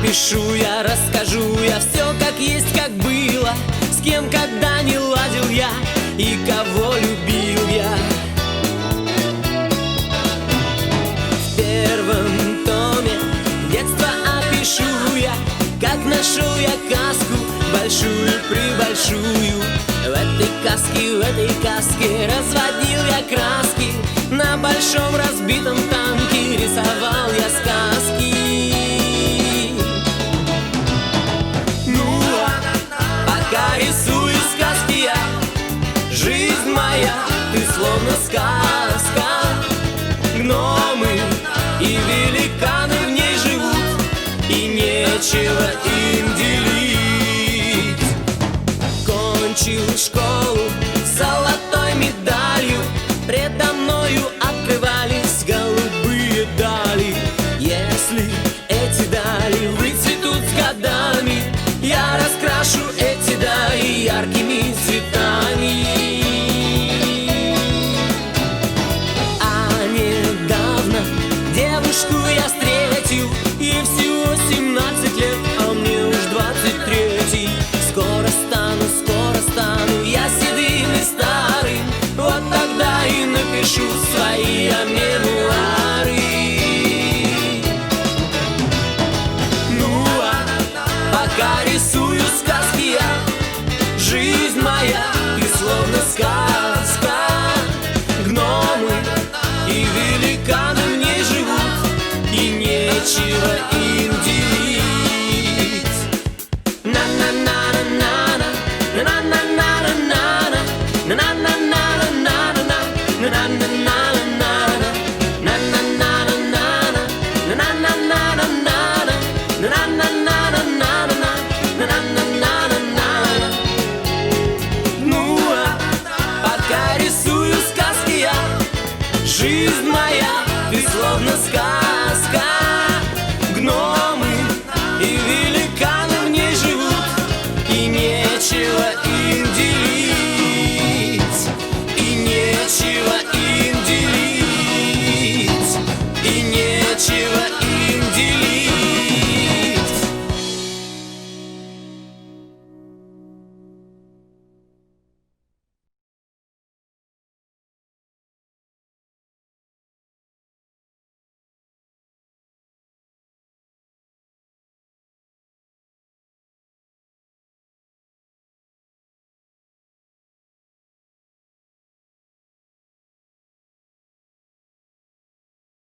напишу я, расскажу я все как есть, как было, с кем когда не ладил я и кого любил я. В первом томе детство опишу я, как нашел я каску большую-пребольшую. В этой каске разводил я краски, на большом разбитом танке рисовал я сказки. Ну, пока рисую сказки я, жизнь моя, ты словно сказка. Гномы и великаны в ней живут, и нечего им делить. Кончил школу